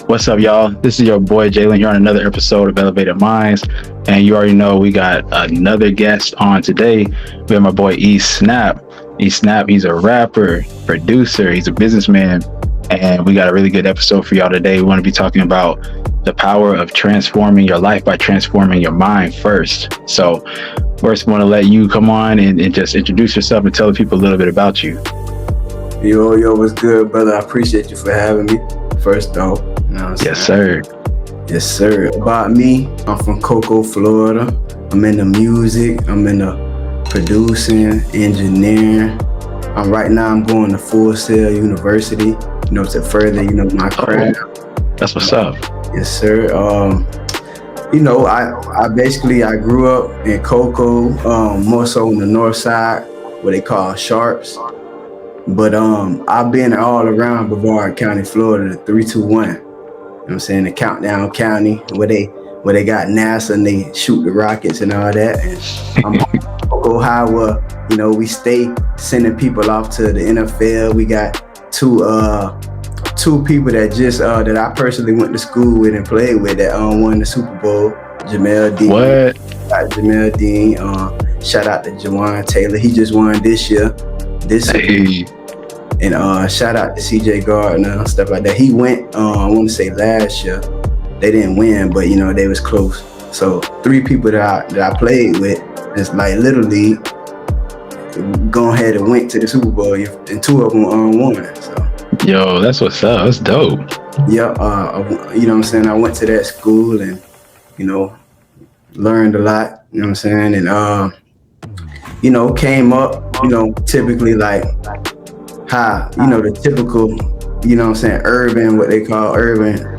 What's up, y'all? This is your boy Jalen here on another episode of Elevated Minds. And you already know we got another guest on today. We have my boy Snapp. Snapp, he's a rapper, producer, he's a businessman. And we got a really good episode for y'all today. We want to be talking about the power of transforming your life by transforming your mind first. So first, I want to let you come on and just introduce yourself and tell the people a little bit about you. Yo, what's good, brother? I appreciate you for having me. First off, you know what I'm Yes, sir. Yes, sir. About me, I'm from Cocoa, Florida. I'm in the music. I'm in the producing, engineering. Right now I'm going to Full Sail University, to further, my craft. That's what's up. Yes, sir. I grew up in Cocoa, more so on the north side, what they call Sharps. But I've been all around Brevard County, Florida, the 321. You know what I'm saying? The Countdown County, where they got NASA and they shoot the rockets and all that. And I'm Cocoa High, where, we stay sending people off to the NFL. We got two people that just that I personally went to school with and played with that won the Super Bowl. Jamel Dean. What? Jamel Dean. Shout out to Jawan Taylor. He just won this year. Hey. And shout out to CJ Gardner, stuff like that. He went, I want to say last year. They didn't win, but they was close. So 3 people that I played with, it's like literally go ahead and went to the Super Bowl, and 2 of them won. So. Yo, that's what's up. That's dope. Yeah, you know what I'm saying? I went to that school and, learned a lot, you know what I'm saying? And, came up, typically like how, the typical, urban, what they call urban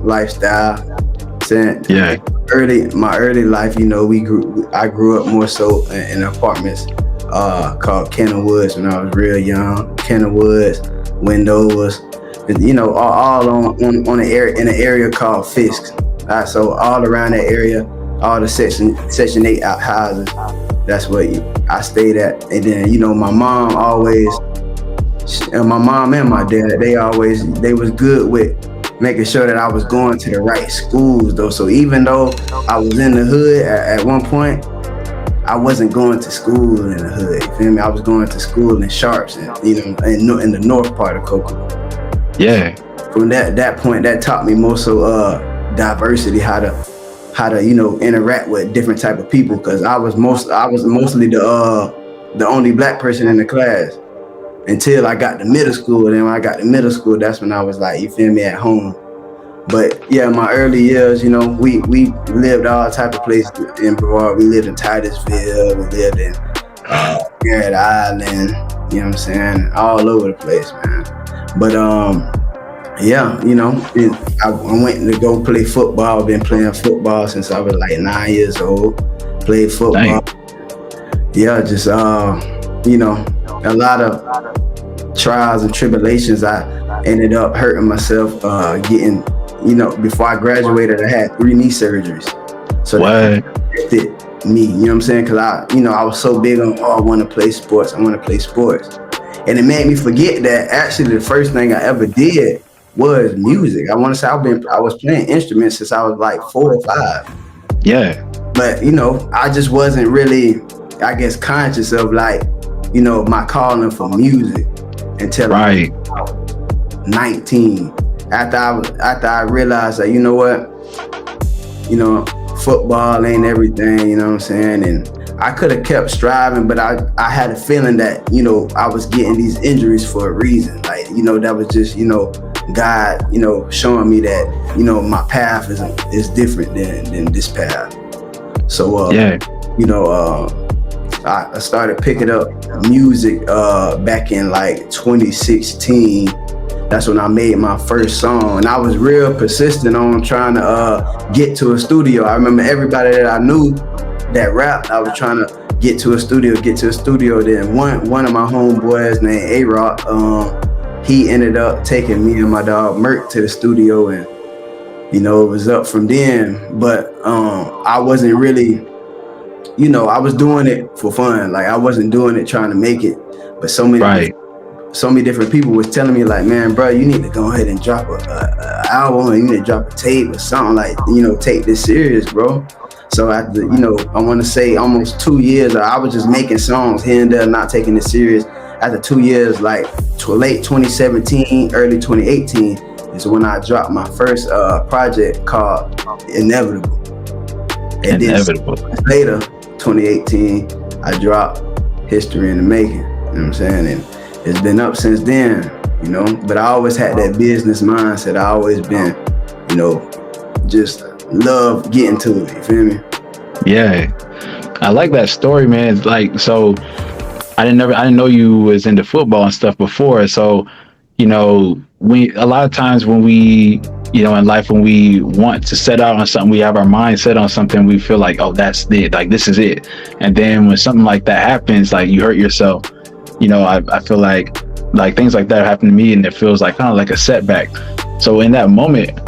lifestyle. Saying, yeah. My early life, I grew up more so in apartments called Kenner Woods when I was real young. Kenner Woods, Windows, all on the area in an area called Fisk. So all around that area, all the Section 8 out houses, that's what I stayed at. And then, my mom and my dad, they was good with making sure that I was going to the right schools though. So even though I was in the hood at one point, I wasn't going to school in the hood. You feel me? I was going to school in Sharps and in the north part of Cocoa. Yeah. From that point, that taught me more so diversity, how to interact with different type of people, because I was mostly the only black person in the class until I got to middle school. And then when I got to middle school, that's when I was like, you feel me, at home. But yeah, my early years, we lived all type of places in Brevard. We lived in Titusville, we lived in Garrett Island, you know what I'm saying, all over the place, man. But I went to go play football. I've been playing football since I was like 9 years old. Played football. Dang. Yeah, just a lot of trials and tribulations. I ended up hurting myself, getting, before I graduated, I had 3 knee surgeries. So that affected me, you know what I'm saying? Because I was so big on, I want to play sports. And it made me forget that actually the first thing I ever did was music. I want to say I was playing instruments since I was like 4 or 5. Yeah. But, I just wasn't really, I guess, conscious of like, my calling for music until I was 19. After I realized that, football ain't everything, you know what I'm saying? And I could have kept striving, but I had a feeling that, I was getting these injuries for a reason. Like, that was just, God, showing me that, my path is different than this path. So, I started picking up music back in like 2016. That's when I made my first song, and I was real persistent on trying to get to a studio. I remember everybody that I knew that rapped, I was trying to get to a studio. Then one of my homeboys named A-Rock, he ended up taking me and my dog Merc to the studio, and it was up from then. But I wasn't really, I was doing it for fun. Like I wasn't doing it trying to make it. But Right. so many different people was telling me like, man, bro, you need to go ahead and drop a album, or you need to drop a tape or something, like, take this serious, bro. So after, I want to say almost 2 years, I was just making songs here and there, not taking it serious. After 2 years, like late 2017, early 2018, is when I dropped my first project called Inevitable. And Inevitable. then later, 2018, I dropped History in the Making. You know what I'm saying? And it's been up since then, But I always had that business mindset. I always been, just love getting to it. You feel me? Yeah. I like that story, man. It's like, so I didn't know you was into football and stuff before. So, a lot of times when we, in life, when we want to set out on something, we have our mind set on something, we feel like, oh, that's it, like this is it. And then when something like that happens, like you hurt yourself, I feel like things like that happen to me, and it feels like kind of like a setback. So in that moment,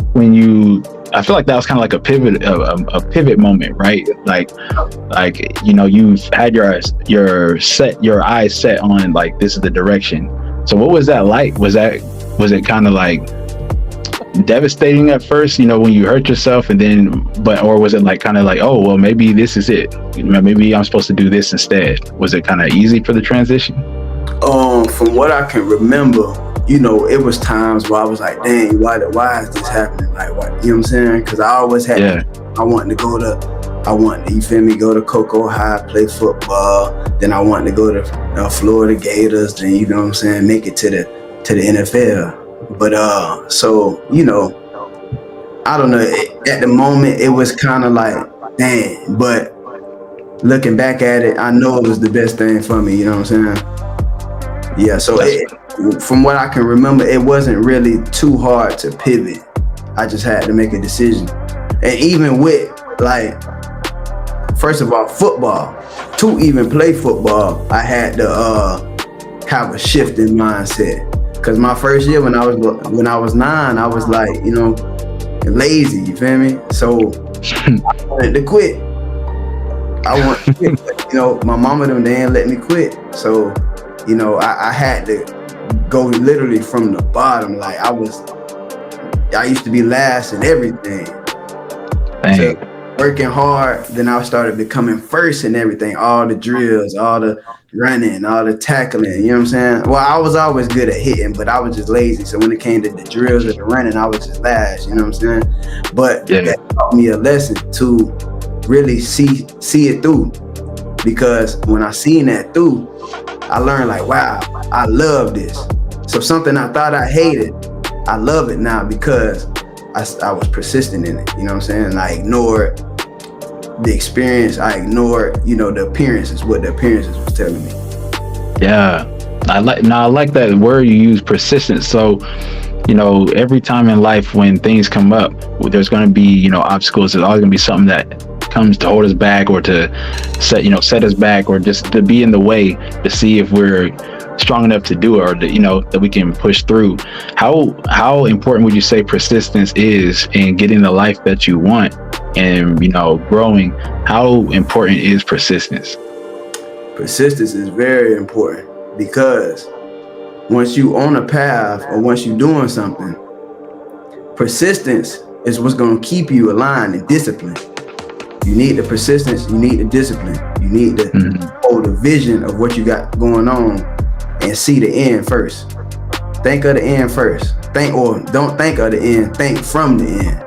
I feel like that was kind of like a pivot moment, right? Like you've had your eyes set on like this is the direction. So what was that like? Was it kind of like devastating at first, when you hurt yourself, and then or was it like kind of like, oh well, maybe this is it, maybe I'm supposed to do this instead? Was it kind of easy for the transition? From what I can remember, it was times where I was like, dang, why is this happening? Like, what, you know what I'm saying? Because I always had, I wanted to, you feel me, go to Cocoa High, play football. Then I wanted to go to Florida Gators, then, you know what I'm saying, make it to the NFL. But, so, I don't know, at the moment, it was kind of like, dang, but looking back at it, I know it was the best thing for me, you know what I'm saying? Yeah, so from what I can remember, it wasn't really too hard to pivot. I just had to make a decision. And even with, like, first of all, football, to even play football, I had to have a shift in mindset. Because my first year when I was 9, I was like, lazy, you feel me? So I wanted to quit. But, my mama them, they didn't let me quit. So, I had to go literally from the bottom. Like I used to be last in everything. Dang. So working hard, then I started becoming first in everything. All the drills, all the running, all the tackling, you know what I'm saying? Well, I was always good at hitting, but I was just lazy. So when it came to the drills or the running, I was just last, you know what I'm saying? But that taught me a lesson to really see it through. Because when I seen that through, I learned like, wow, I love this. So something I thought I hated, I love it now because I was persistent in it. You know what I'm saying? I ignored the experience. I ignored, the appearances, what the appearances was telling me. Yeah. I like that word you use, persistence. So, every time in life when things come up, there's going to be, obstacles. There's always going to be something that comes to hold us back, or to set us back, or just to be in the way, to see if we're strong enough to do it, or that we can push through. How important would you say persistence is in getting the life that you want and growing? How important is persistence? Persistence is very important, because once you on a path, or once you're doing something, persistence is what's going to keep you aligned and disciplined. You need the persistence, you need the discipline, you need to hold the vision of what you got going on and see the end first. Think of the end first. Don't think of the end, think from the end.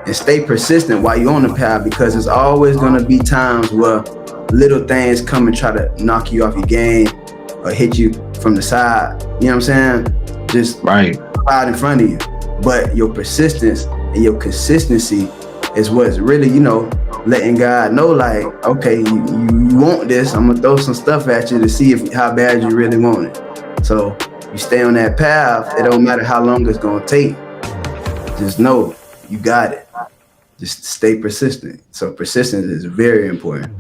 And stay persistent while you're on the path, because there's always going to be times where little things come and try to knock you off your game or hit you from the side. You know what I'm saying? Just right in front of you. But your persistence and your consistency is what's really, letting God know, like, okay, you want this, I'm gonna throw some stuff at you to see how bad you really want it. So you stay on that path, it don't matter how long it's gonna take. Just know you got it. Just stay persistent. So persistence is very important.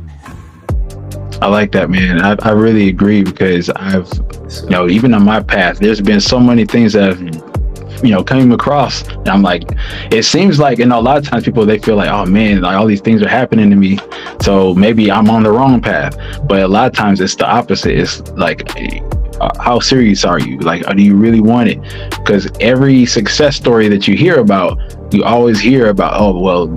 I like that, man. I really agree, because I've, even on my path, there's been so many things that have coming across, and I'm like, it seems like, a lot of times people, they feel like, oh man, like all these things are happening to me, so maybe I'm on the wrong path. But a lot of times it's the opposite. It's like, how serious are you? Like, do you really want it? Because every success story that you hear about, you always hear about, oh well,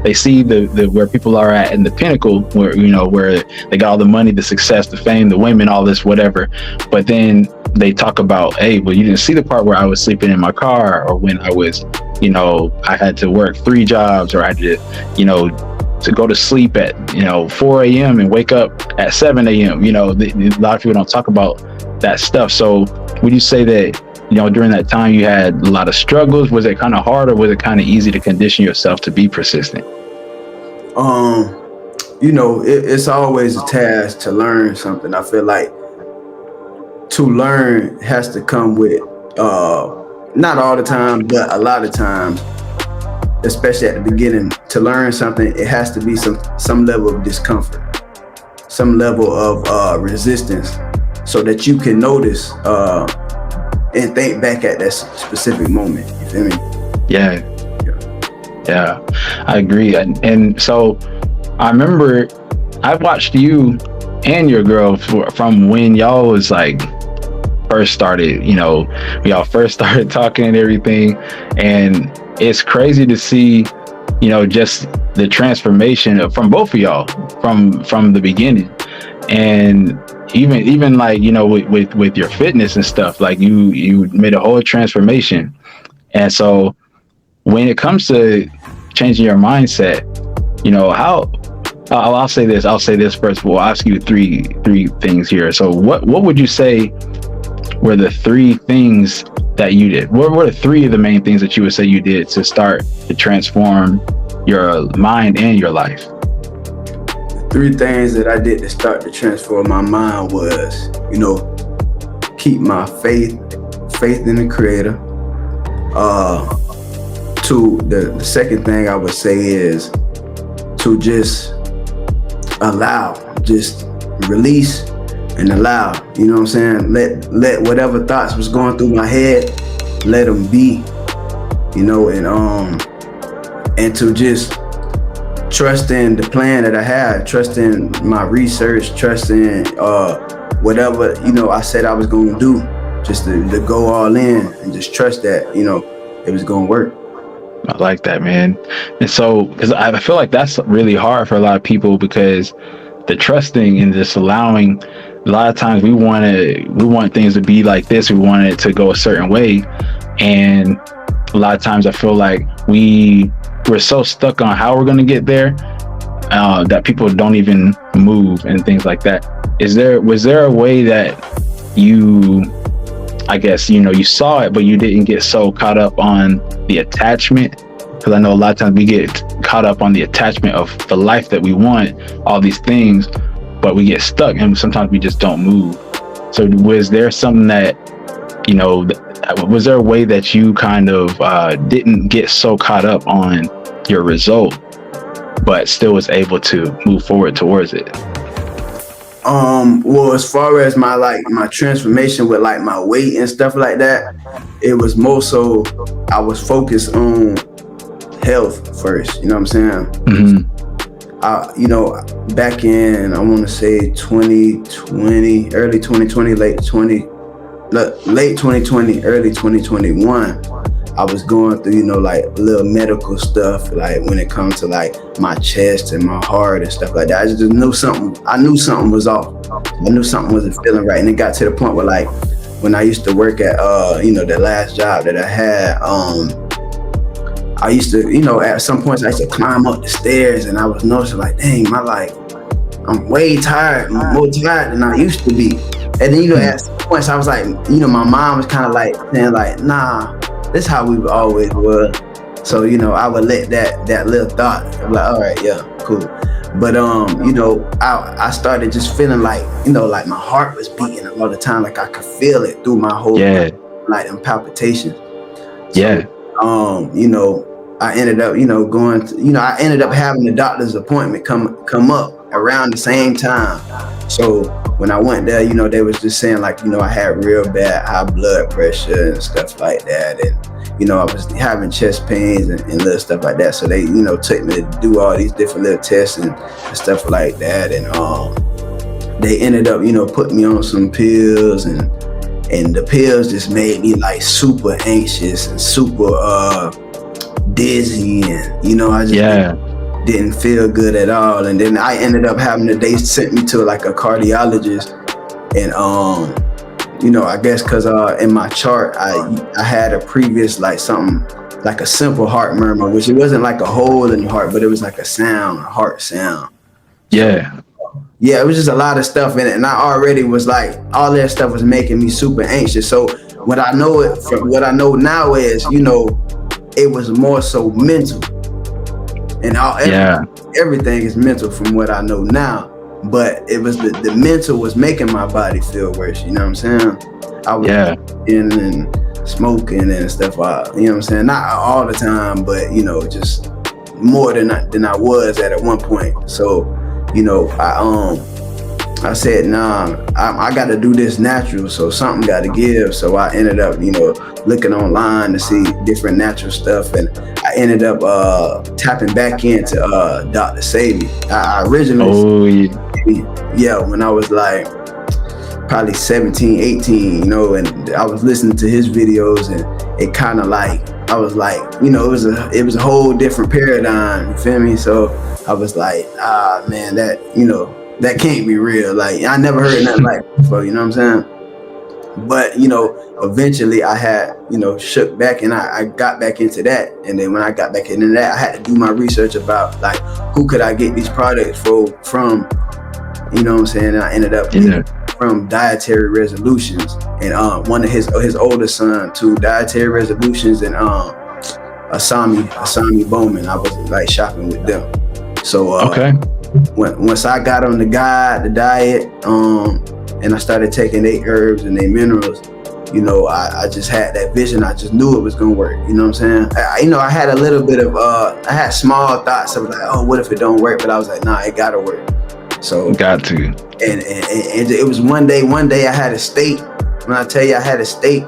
they see the where people are at in the pinnacle, where where they got all the money, the success, the fame, the women, all this whatever. But then they talk about, hey, well, you didn't see the part where I was sleeping in my car, or when I was, I had to work 3 jobs, or I had to, to go to sleep at 4 a.m. and wake up at 7 a.m. A lot of people don't talk about that stuff. So would you say that during that time you had a lot of struggles? Was it kind of hard, or was it kind of easy to condition yourself to be persistent? It's always a task to learn something. I feel like to learn has to come with, not all the time, but a lot of times, especially at the beginning, to learn something, it has to be some level of discomfort, some level of resistance, so that you can notice and think back at that specific moment. You feel me? Yeah, I agree. And so I remember I watched you and your girl from when y'all was like first started, we all first started talking and everything. And it's crazy to see, just the transformation from both of y'all from the beginning. And even like, with your fitness and stuff, like you made a whole transformation. And so when it comes to changing your mindset, how, I'll say this first. We'll ask you three things here. So what would you say were the 3 things that you did? What were the 3 of the main things that you would say you did to start to transform your mind and your life? 3 things that I did to start to transform my mind was, keep my faith in the Creator. The second thing I would say is to just release and allow. You know what I'm saying? Let whatever thoughts was going through my head, let them be. And to just trust in the plan that I had, trust in my research, trust in whatever I said I was going to do, just to go all in and just trust that it was going to work. I like that, man. And so, because I feel like that's really hard for a lot of people, because the trusting and just allowing, a lot of times we want things to be like this. We want it to go a certain way. And a lot of times I feel like we're so stuck on how we're going to get there, that people don't even move and things like that. Was there a way that you, I guess, you saw it, but you didn't get so caught up on the attachment? Because I know a lot of times we get caught up on the attachment of the life that we want, all these things, but we get stuck and sometimes we just don't move. So was there something that, was there a way that you kind of didn't get so caught up on your result, but still was able to move forward towards it? Well, as far as my transformation with like my weight and stuff like that, it was more so I was focused on health first. You know what I'm saying? Mm-hmm. Back in, I want to say 2020, early 2020, late 2020, early 2021, I was going through, like little medical stuff, like when it comes to like my chest and my heart and stuff like that. I just knew something. I knew something was off. I knew something wasn't feeling right. And it got to the point where, like, when I used to work at, the last job that I had, I used to, at some points I used to climb up the stairs, and I was noticing like, dang, I'm way tired, more tired than I used to be. And then, at some points I was like, my mom was kind of like saying like, nah, this is how we always were. So, I would let that little thought, I'm like, all right, yeah, cool. But, I started just feeling like, like my heart was beating all the time. Like I could feel it through my whole body, like them palpitations. So, I ended up, going to, I ended up having the doctor's appointment come up around the same time. So when I went there, they was just saying like, I had real bad high blood pressure and stuff like that. I was having chest pains and little stuff like that. So they, took me to do all these different little tests and stuff like that. And they ended up, putting me on some pills, and the pills just made me like super anxious and super dizzy, and I just didn't feel good at all. And then I ended up they sent me to like a cardiologist, and I guess because in my chart I had a previous like something like a simple heart murmur, which it wasn't like a hole in the heart, but it was like a heart sound. Yeah. Yeah, it was just a lot of stuff in it, and I already was like, all that stuff was making me super anxious. So what I know now is, it was more so mental, and everything is mental from what I know now. But it was the mental was making my body feel worse. You know what I'm saying? I was in and smoking and stuff. You know what I'm saying? Not all the time, but just more than I was at one point. So. I said, nah, I got to do this natural, so something got to give. So I ended up, looking online to see different natural stuff, and I ended up tapping back into Dr. Sadie. I originally, when I was like probably 17, 18, and I was listening to his videos, and it kind of like, I was like, it was a whole different paradigm, you feel me? So I was like, man, that, that can't be real. Like, I never heard nothing like that before, you know what I'm saying? But, eventually I had, shook back, and I got back into that. And then when I got back into that, I had to do my research about like, who could I get these products from, you know what I'm saying? And I ended up from Dietary Resolutions, and one of his oldest son to Dietary Resolutions, and Asami Bowman. I was like shopping with them. So once I got on the diet, and I started taking their herbs and their minerals, I just had that vision. I just knew it was gonna work. You know what I'm saying? I had a little bit of I had small thoughts of like, oh, what if it don't work? But I was like, nah, it gotta work. So got to. And it was one day I had a steak. When I tell you I had a steak,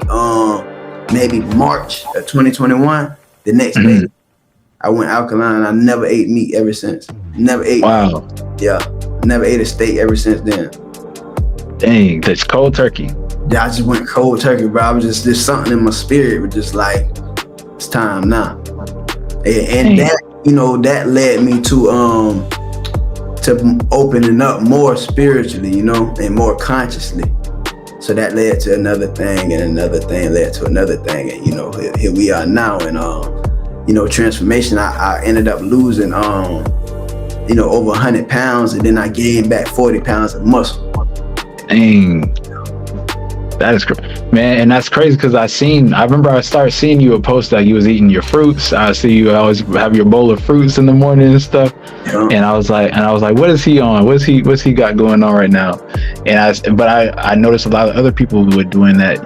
maybe March of 2021. The next day, I went alkaline. I never ate meat ever since. Never ate. Wow. Yeah, never ate a steak ever since then. Dang, that's cold turkey. Yeah, I just went cold turkey, bro. I was just something in my spirit was just like, it's time now. And that, that led me to opening up more spiritually, and more consciously. So that led to another thing, and another thing led to another thing, and here we are now. And transformation. I ended up losing over 100 pounds, and then I gained back 40 pounds of muscle. Dang. That is crazy, man. And that's crazy because I remember I started seeing you post that you was eating your fruits. I see you always have your bowl of fruits in the morning and stuff. Yeah. And I was like, what is he on? What's he got going on right now? But I noticed a lot of other people who were doing that,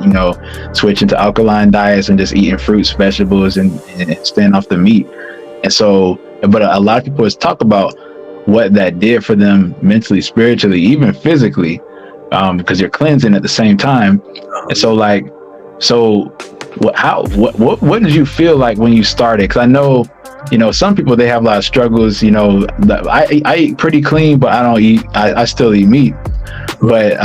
switching to alkaline diets and just eating fruits, vegetables, and staying off the meat. And so, but a lot of people always talk about what that did for them mentally, spiritually, even physically. Because you're cleansing at the same time. And so what did you feel like when you started? Because I know, some people, they have a lot of struggles. I eat pretty clean, but I still eat meat. But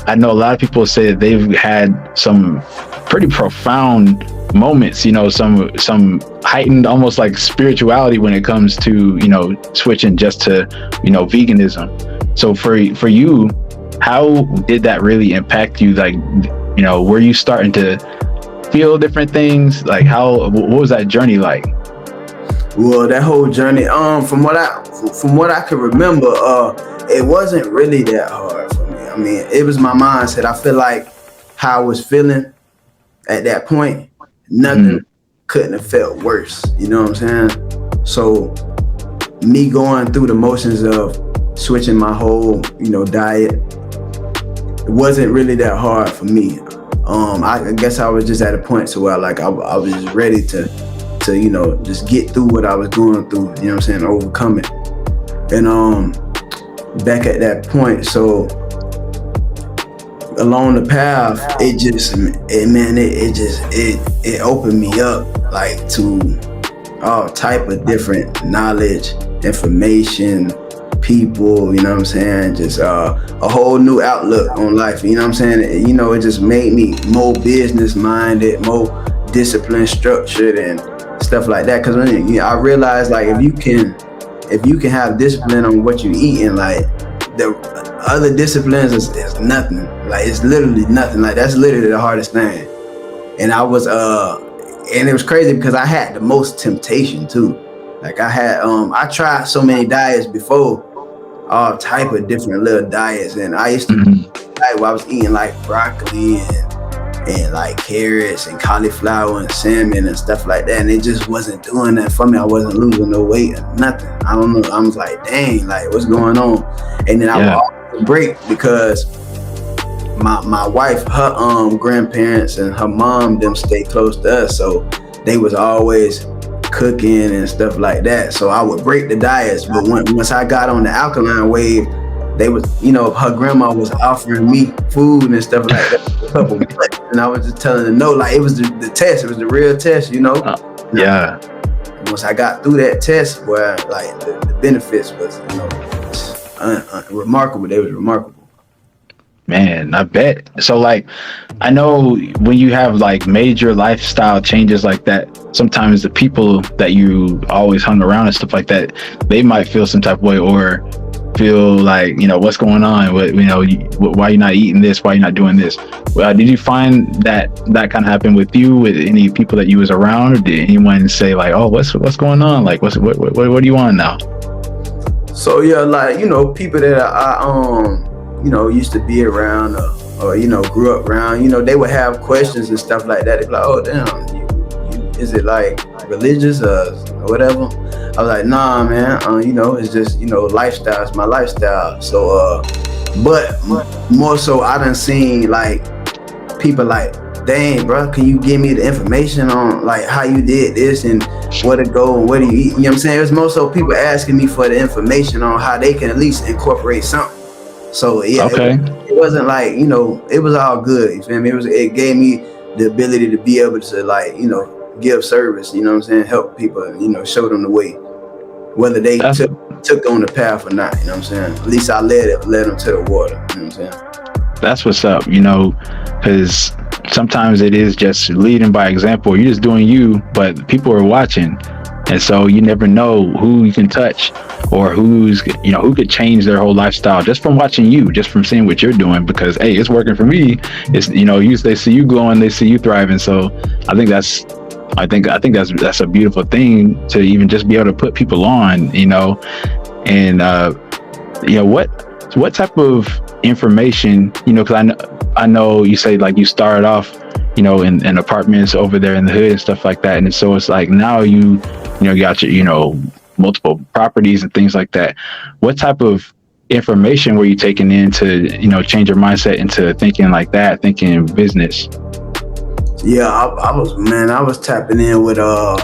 I know a lot of people say that they've had some pretty profound moments, some heightened, almost like spirituality when it comes to, switching just to, veganism. So for you, how did that really impact you? Like, were you starting to feel different things? Like, what was that journey like? Well, that whole journey, from what I could remember, it wasn't really that hard for me. I mean, it was my mindset. I feel like how I was feeling at that point, nothing couldn't have felt worse. You know what I'm saying? So me going through the motions of switching my whole, diet, it wasn't really that hard for me. I guess I was just at a point to where like I was just ready to just get through what I was going through, you know what I'm saying, overcome it. And back at that point, so along the path, it opened me up like to all type of different knowledge, information, people, you know what I'm saying? Just a whole new outlook on life, you know what I'm saying? You know, it just made me more business minded, more discipline structured and stuff like that. Cause I realized like if you can have discipline on what you eating, like the other disciplines is nothing. Like it's literally nothing. Like that's literally the hardest thing. And and it was crazy because I had the most temptation too. Like I tried so many diets before, all type of different little diets, and I used to diet where I was eating like broccoli and like carrots and cauliflower and salmon and stuff like that, and it just wasn't doing that for me. I wasn't losing no weight or nothing. I don't know. I was like, dang, like what's going on? And then I would always break because my wife, her grandparents and her mom, them stay close to us, so they was always cooking and stuff like that. So I would break the diets, but once I got on the alkaline wave, they was, her grandma was offering me food and stuff like that. And I was just telling her no, like it was the test, it was the real test, Yeah. Once I got through that test, where like the benefits was, remarkable. They was remarkable. Man, I bet. So like, I know when you have like major lifestyle changes like that, sometimes the people that you always hung around and stuff like that, they might feel some type of way or feel like, what's going on? Why you're not eating this? Why you're not doing this? Well, did you find that kind of happened with you, with any people that you was around, or did anyone say like, oh, what's going on? Like, what do you want now? So yeah, like, people that I used to be around or grew up around, they would have questions and stuff like that. They'd be like, oh damn, is it like religious or whatever? I was like, nah man, it's just, lifestyle, it's my lifestyle. So but more so I done seen like people like, dang bro, can you give me the information on like how you did this and where to go and what do you eat? You know what I'm saying? It was more so people asking me for the information on how they can at least incorporate something. So yeah, okay. It wasn't like, it was all good. You feel me? It gave me the ability to be able to like, give service, you know what I'm saying? Help people, show them the way, whether they took on the path or not, you know what I'm saying? At least I led them to the water, you know what I'm saying? That's what's up, because sometimes it is just leading by example. You're just doing you, but people are watching. And so you never know who you can touch or who could change their whole lifestyle just from watching you, just from seeing what you're doing, because, hey, it's working for me. It's, they see you glowing, they see you thriving. So I think that's a beautiful thing to even just be able to put people on, and, what type of information, because I know you say like you started off, in apartments over there in the hood and stuff like that. And so it's like now you got your, multiple properties and things like that. What type of information were you taking in to, change your mindset into thinking like that, thinking business? Yeah, I was tapping in with all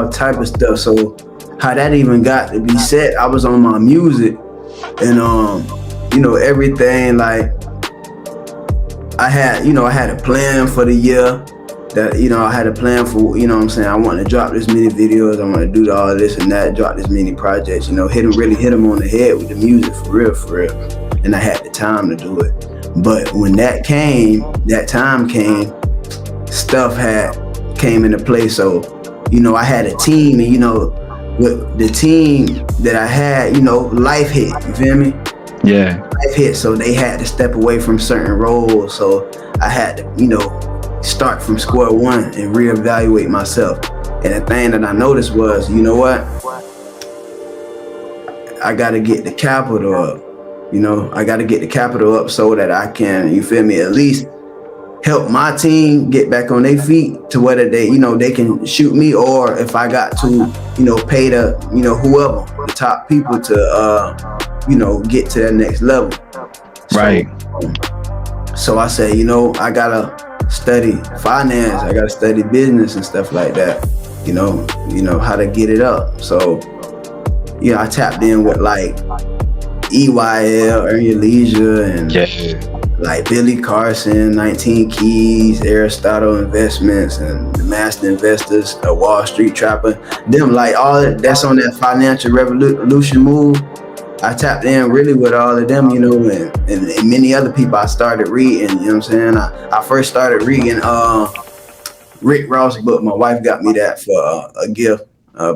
type of stuff. So how that even got to be said, I was on my music and everything, like I had a plan for the year that, I had a plan for, what I'm saying, I want to drop this many videos, I want to do all this and that, drop this many projects, hit them on the head with the music for real. And I had the time to do it. But when that time came, stuff came into play. So, I had a team and, with the team that I had, life hit, you feel me? Yeah. Life hit, so they had to step away from certain roles. So I had to, start from square one and reevaluate myself. And the thing that I noticed was, you know what? I got to get the capital up. I got to get the capital up so that I can, you feel me, at least help my team get back on their feet to whether they, they can shoot me, or if I got to, pay the, whoever, the top people to, get to that next level. Right. So I say, I gotta study finance, I gotta study business and stuff like that, how to get it up. So I tapped in with like EYL, Earn Your Leisure, and like Billy Carson, 19 Keys, Aristotle Investments, and the Master Investors, a Wall Street Trapper. Them, like, all that's on that financial revolution move. I tapped in really with all of them, and many other people I started reading, you know what I'm saying? I first started reading Rick Ross' book. My wife got me that for a gift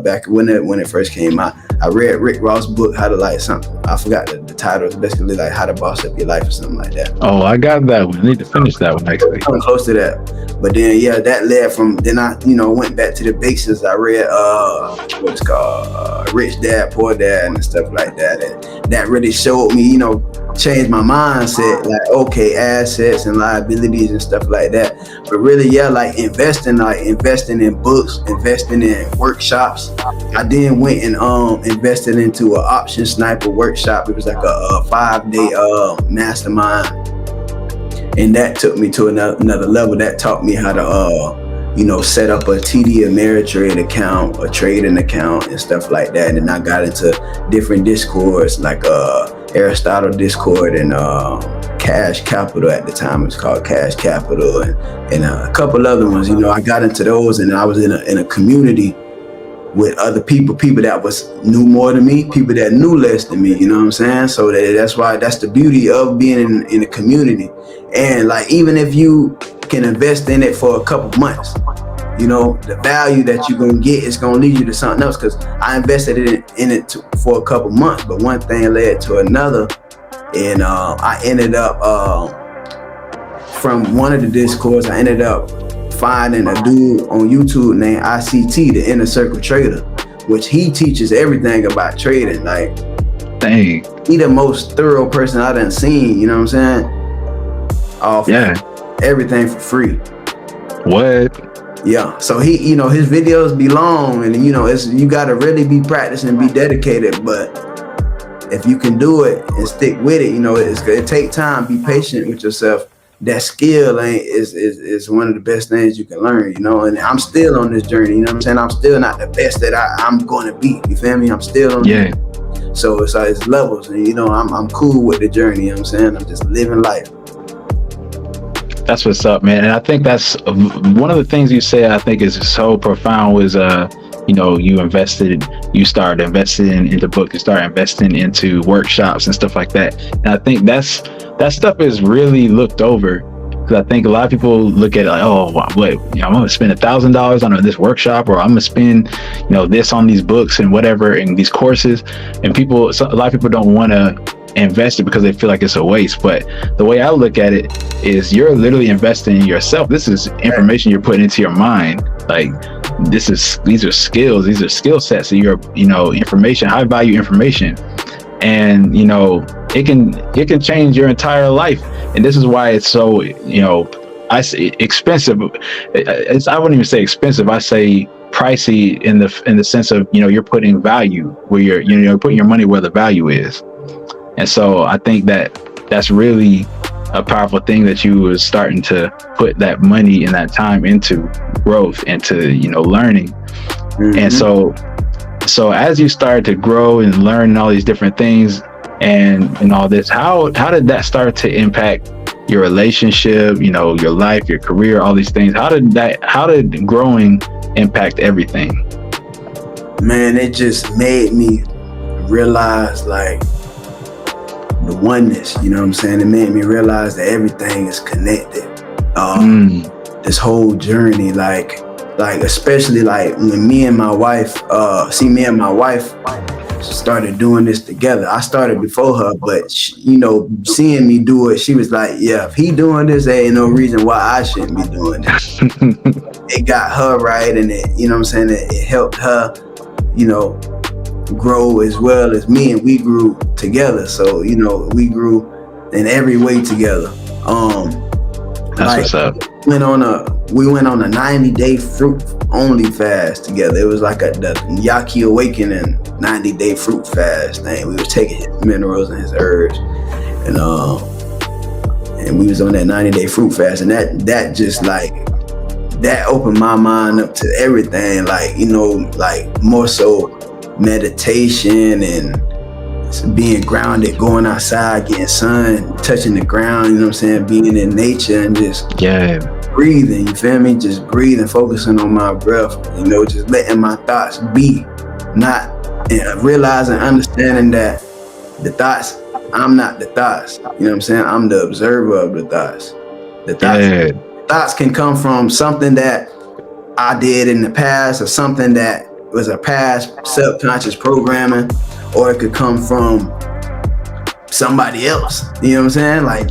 back when it first came out. I read Rick Ross' book, How to Like Something. I forgot the title. It's basically like How to Boss Up Your Life or something like that. Oh, I got that one. I need to finish that one actually. I'm close to that. But then, yeah, that led from, then I, went back to the basics. I read, what's called Rich Dad, Poor Dad and stuff like that. And that really showed me, changed my mindset, like, okay, assets and liabilities and stuff like that. But really, yeah, like investing in books, investing in workshops. I then went and invested into an option sniper workshop. It was like a 5-day mastermind, and that took me to another level. That taught me how to set up a TD Ameritrade account, a trading account, and stuff like that. And then I got into different discords, like Aristotle Discord and Cash Capital. At the time it was called Cash Capital, and a couple other ones. I got into those, and I was in a community with other people that knew more than me, people that knew less than me, you know what I'm saying? So that's the beauty of being in a community. And like, even if you can invest in it for a couple months, the value that you're gonna get is gonna lead you to something else. Because I invested in it for a couple months, but one thing led to another, and I ended up from one of the discords, I ended up finding a dude on YouTube named ICT, the Inner Circle Trader, which he teaches everything about trading. Like, dang, he the most thorough person I done seen, you know what I'm saying? Everything for free. What? Yeah. So he, his videos be long, and you gotta really be practicing, be dedicated. But if you can do it and stick with it, it take time. Be patient with yourself. That skill is one of the best things you can learn, and I'm still on this journey, you know what I'm saying? I'm still not the best that I'm going to be, you feel me? I'm still on it. So it's levels, and I'm cool with the journey, you know what I'm saying? I'm just living life. That's what's up, man. And I think that's one of the things you say, I think is so profound, was you started investing into books, you started investing into workshops and stuff like that. And I think that stuff is really looked over, because I think a lot of people look at it like, oh, I'm gonna spend $1,000 on this workshop, or I'm gonna spend this on these books and whatever, and these courses. And a lot of people don't want to invest it because they feel like it's a waste. But the way I look at it is, you're literally investing in yourself. This is information you're putting into your mind. Like, these are skills, these are skill sets, so you're information, high value information, and it can change your entire life. And this is why it's so I say expensive. I wouldn't even say expensive, I say pricey, in the sense of you're putting value where you're putting your money where the value is. And so I think that's really a powerful thing, that you was starting to put that money and that time into growth, into learning. Mm-hmm. And so as you started to grow and learn all these different things and all this, how did that start to impact your relationship, your life, your career, all these things? How did growing impact everything? Man, it just made me realize, like, the oneness, you know what I'm saying? It made me realize that everything is connected. This whole journey, like especially like when me and my wife started doing this together. I started before her, but seeing me do it, she was like, yeah, if he doing this, there ain't no reason why I shouldn't be doing this. It got her right, and it, you know what I'm saying? It helped her, grow as well as me, and we grew together. So we grew in every way together. That's what's up. We went on a 90-day fruit only fast together. It was like the Yaki Awakening 90-day fruit fast thing. We was taking his minerals and his herbs, and we was on that 90-day fruit fast, and that just like that opened my mind up to everything, like like more so meditation and being grounded, going outside, getting sun, touching the ground, you know what I'm saying, being in nature and just breathing, you feel me? Just breathing, focusing on my breath, you know, just letting my thoughts be, not realizing, understanding that the thoughts, I'm not the thoughts, you know what I'm saying? I'm the observer of the thoughts. Thoughts can come from something that I did in the past or something that was a past subconscious programming, or it could come from somebody else. You know what I'm saying? Like,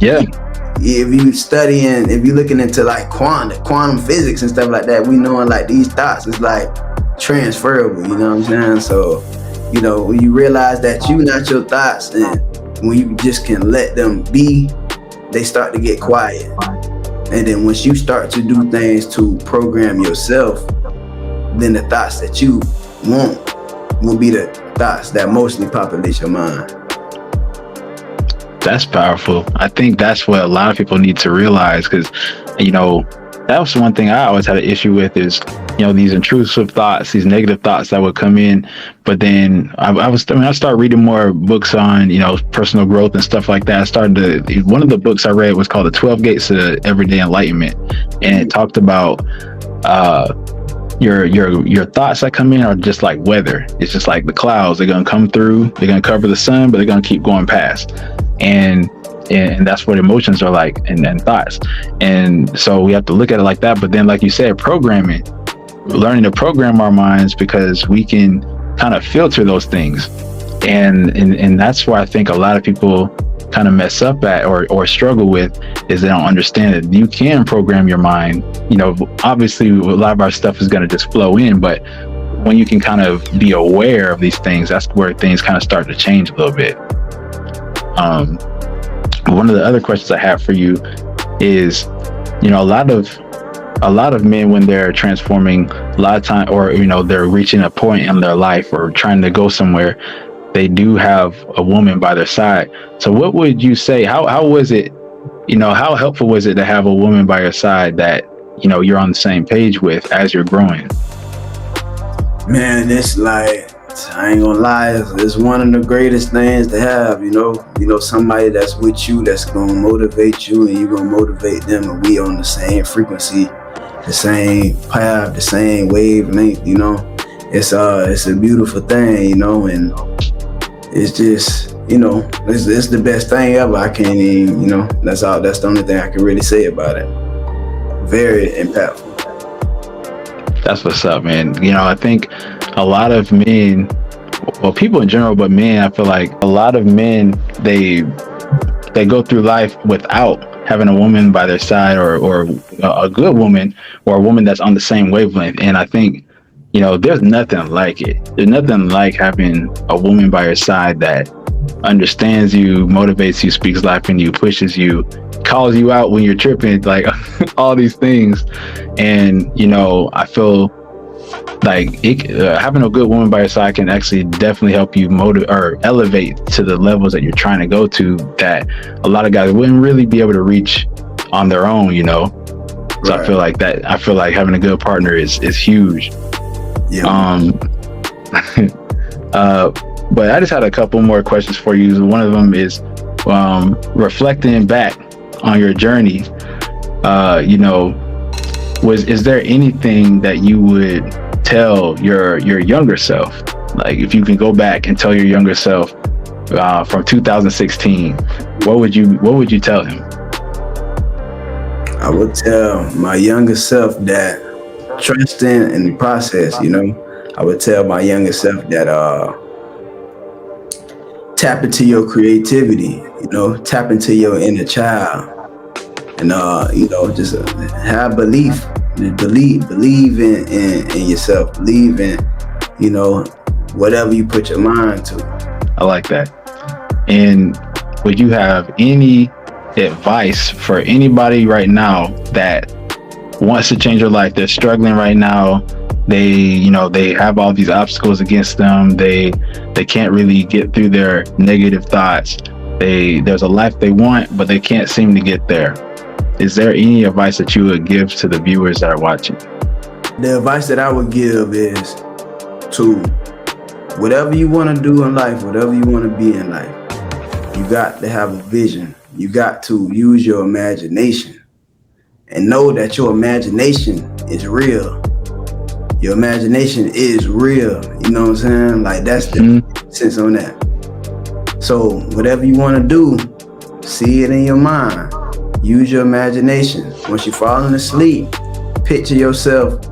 if you studying, if you're looking into like quantum physics and stuff like that, we knowing like these thoughts is like transferable. You know what I'm saying? So, you know, when you realize that you not your thoughts, and when you just can let them be, they start to get quiet. And then once you start to do things to program yourself, then the thoughts that you want will be the thoughts that mostly populate your mind. That's powerful. I think that's what a lot of people need to realize, because, you know, that was one thing I always had an issue with is, you know, these intrusive thoughts, these negative thoughts that would come in. But then I started reading more books on, you know, personal growth and stuff like that. One of the books I read was called The 12 Gates to Everyday Enlightenment. And it talked about, your thoughts that come in are just like weather. It's just like the clouds. They're going to come through, they're going to cover the sun, but they're going to keep going past. And that's what emotions are like, and thoughts. And so we have to look at it like that. But then, like you said, learning to program our minds, because we can kind of filter those things. And that's where I think a lot of people kind of mess up at or struggle with, is they don't understand that you can program your mind. You know, obviously a lot of our stuff is going to just flow in, but when you can kind of be aware of these things, that's where things kind of start to change a little bit. One of the other questions I have for you is, you know, a lot of men, when they're transforming, a lot of time, or, you know, they're reaching a point in their life or trying to go somewhere, they do have a woman by their side. So what would you say, how was it, you know, how helpful was it to have a woman by your side that, you know, you're on the same page with as you're growing? Man, it's like, I ain't gonna lie, it's one of the greatest things to have, you know, somebody that's with you, that's gonna motivate you, and you're gonna motivate them, and we on the same frequency, the same path, the same wavelength, you know. It's a beautiful thing, you know, and it's just, you know, it's the best thing ever. I can't even, you know, that's the only thing I can really say about it. Very impactful. That's what's up, man. You know, I think a lot of men, well, people in general, but men, I feel like a lot of men, they go through life without having a woman by their side, or a good woman, or a woman that's on the same wavelength. And I think, you know, there's nothing like it. There's nothing like having a woman by your side that understands you, motivates you, speaks life in you, pushes you, calls you out when you're tripping, like all these things. And, you know, I feel like having a good woman by your side can actually definitely help you motivate or elevate to the levels that you're trying to go to, that a lot of guys wouldn't really be able to reach on their own, you know. So right. I feel like having a good partner is huge. Yeah. But I just had a couple more questions for you. One of them is, reflecting back on your journey, you know, is there anything that you would tell your younger self? Like, if you can go back and tell your younger self from 2016, what would you tell him? I would tell my younger self that trust in the process, you know. I would tell my younger self that tap into your creativity, you know, tap into your inner child, and you know, just have belief in yourself, believe in, you know, whatever you put your mind to. I like that. And would you have any advice for anybody right now that wants to change their life? They're struggling right now. They have all these obstacles against them. They can't really get through their negative thoughts. There's a life they want, but they can't seem to get there. Is there any advice that you would give to the viewers that are watching? The advice that I would give is to whatever you want to do in life, whatever you want to be in life, you got to have a vision. You got to use your imagination and know that your imagination is real. Your imagination is real. You know what I'm saying? Like, that's the sense on that. So whatever you want to do, see it in your mind. Use your imagination. Once you're falling asleep, picture yourself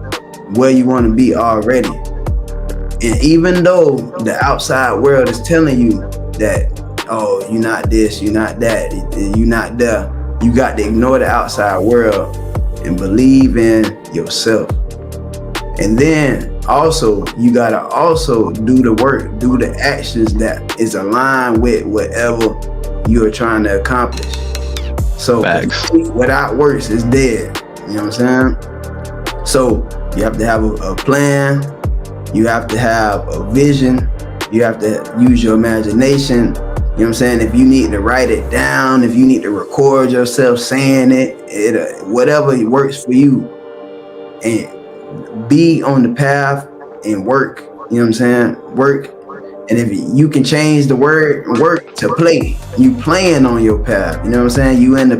where you want to be already. And even though the outside world is telling you that, oh, you're not this, you're not that, you're not there, you got to ignore the outside world and believe in yourself. And then also, you got to also do the work, do the actions that is aligned with whatever you're trying to accomplish. So without works is dead. You know what I'm saying? So you have to have a plan. You have to have a vision. You have to use your imagination. You know what I'm saying? If you need to write it down, if you need to record yourself saying it, whatever works for you, and be on the path and work. You know what I'm saying? Work. And if you can change the word work to play, you playing on your path. You know what I'm saying? You in the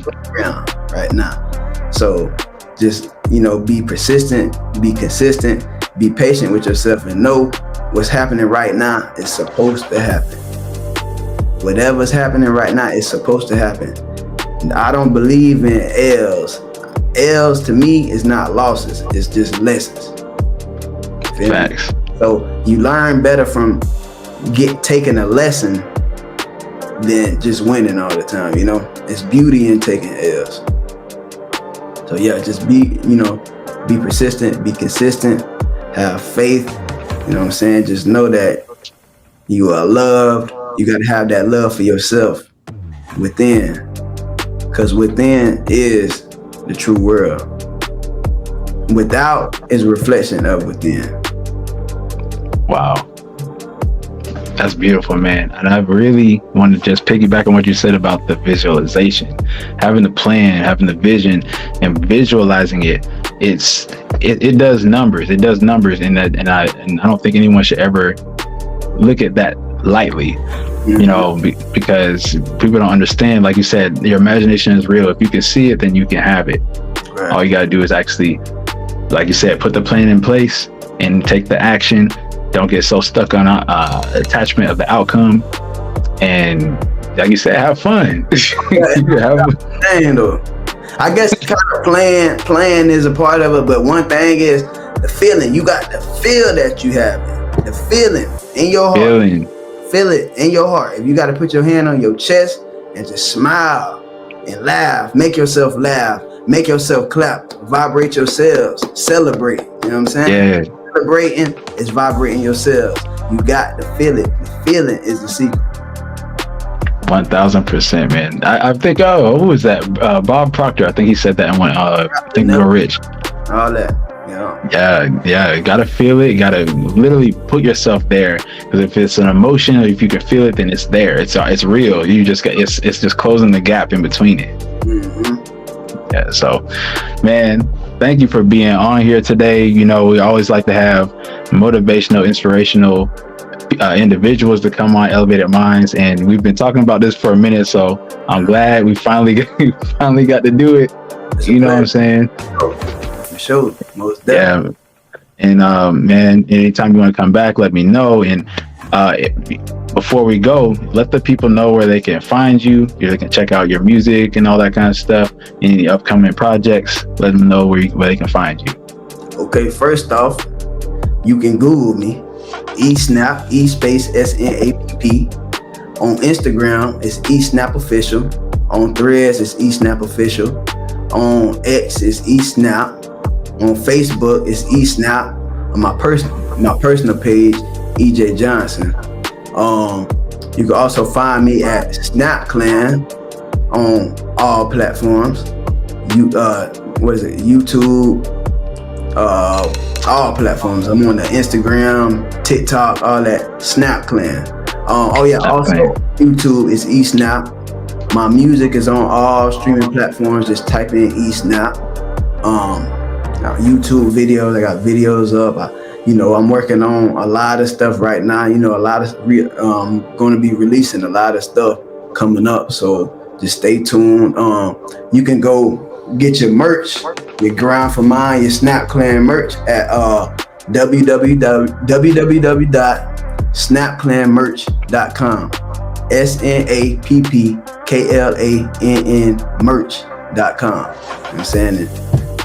playground right now. So just, be persistent, be consistent, be patient with yourself, and know what's happening right now is supposed to happen. Whatever's happening right now is supposed to happen. I don't believe in L's. L's to me is not losses, it's just lessons. Facts. So you learn better from taking a lesson than just winning all the time. It's beauty in taking L's. So yeah, just be persistent, be consistent, have faith. You know what I'm saying? Just know that you are loved. You got to have that love for yourself within, because within is the true world. Without is a reflection of within. Wow. That's beautiful, man. And I really want to just piggyback on what you said about the visualization. Having the plan, having the vision, and visualizing it. It does numbers. It does numbers, and I don't think anyone should ever look at that lightly. Because people don't understand. Like you said, your imagination is real. If you can see it, then you can have it. Right. All you gotta do is actually, like you said, put the plan in place and take the action. Don't get so stuck on attachment of the outcome, and like you said, have fun. I guess kind of plan is a part of it, but one thing is the feeling. You got to feel that you have it. The feeling in your heart. Feel it in your heart. If you got to put your hand on your chest and just smile and laugh, make yourself laugh, make yourself clap, vibrate yourselves, celebrate. You know what I'm saying? Yeah. Celebrating is vibrating yourselves. You got to feel it. The feeling is the secret. 1000%, man. I think, who was that? Bob Proctor. I think he said that in one. Think You're Rich. All that. Yeah. Gotta feel it. Gotta literally put yourself there. Because if it's an emotion, or if you can feel it, then it's there. It's real. You just got. It's just closing the gap in between it. Mm-hmm. Yeah. So, man, thank you for being on here today. We always like to have motivational, inspirational individuals to come on Elevated Minds, and we've been talking about this for a minute. So I'm glad we finally got to do it. You know what I'm saying? Sure, most definitely. Yeah, and man, anytime you want to come back, let me know. And before we go, let the people know where they can find you. They can check out your music and all that kind of stuff. Any upcoming projects, let them know where they can find you. Okay, first off, you can Google me, Snapp, E_SNAPP. On Instagram, it's Snapp Official. On Threads, it's Snapp Official. On X, it's Snapp. On Facebook, it's Snapp. On my personal page, EJ Johnson. You can also find me at Snapp Clan on all platforms. YouTube, all platforms. I'm on the Instagram, TikTok, all that. Snapp Clan. Also YouTube is Snapp. My music is on all streaming platforms. Just type in Snapp. YouTube videos. I got videos up. I'm working on a lot of stuff right now. A lot of going to be releasing a lot of stuff coming up. So just stay tuned. You can go get your merch, your Grind for Mine, your Snap Clan merch at www.snappclanmerch.com. SNAPPKLANN merch.com. You know what I'm saying? And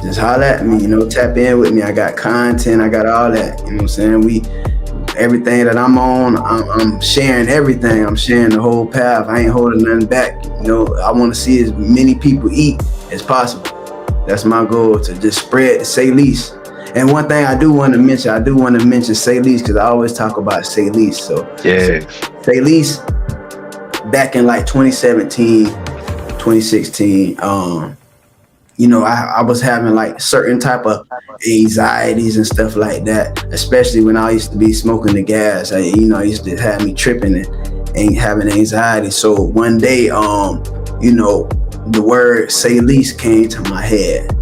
just holler at me, tap in with me. I got content, I got all that. You know what I'm saying? Everything that I'm on, I'm sharing everything. I'm sharing the whole path. I ain't holding nothing back. I want to see as many people eat as possible. That's my goal, to just spread the Say Least. And one thing I do want to mention Say Least, because I always talk about Say Least. So Yeah. Say Least, back in like 2017, 2016, I was having like certain type of anxieties and stuff like that, especially when I used to be smoking the gas. I used to have me tripping and having anxiety. So one day, the word Say Least came to my head,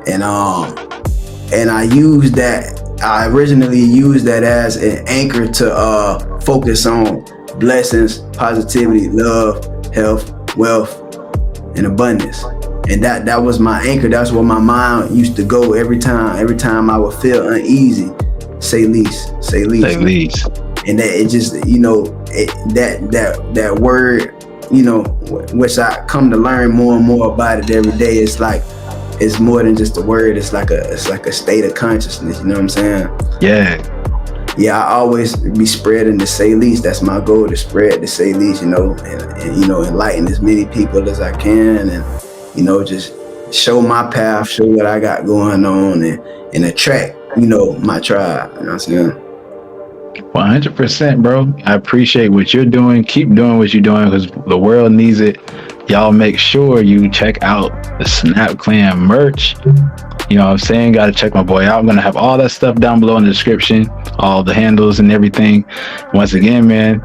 and I used that. I originally used that as an anchor to focus on blessings, positivity, love, health, wealth, and abundance. And that was my anchor. That's where my mind used to go every time I would feel uneasy. Say least. Say least. And that it just, that word, which I come to learn more and more about it every day. It's more than just a word. It's like a state of consciousness. You know what I'm saying? Yeah. Yeah, I always be spreading the Say Least. That's my goal, to spread the Say Least, and enlighten as many people as I can, and just show my path, show what I got going on, and attract, my tribe. You know what I'm saying? 100%, bro. I appreciate what you're doing. Keep doing what you're doing, because the world needs it. Y'all make sure you check out the Snap Clan merch. You know what I'm saying? Got to check my boy out. I'm going to have all that stuff down below in the description, all the handles and everything. Once again, man,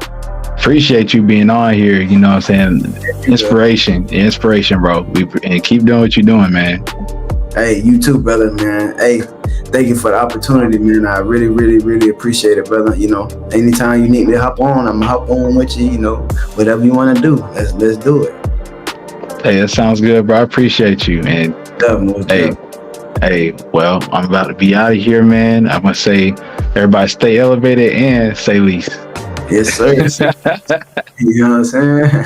appreciate you being on here. You know what I'm saying? Inspiration, bro. And keep doing what you're doing, man. Hey, you too, brother, man. Hey, thank you for the opportunity, man. I really, really, really appreciate it, brother. Anytime you need me to hop on, I'm gonna hop on with you. Whatever you want to do, let's do it. Hey, that sounds good, bro. I appreciate you, man. Hey, well, I'm about to be out of here, man. I'm gonna say, everybody stay elevated and say least. Yes, sir. You know what I'm saying?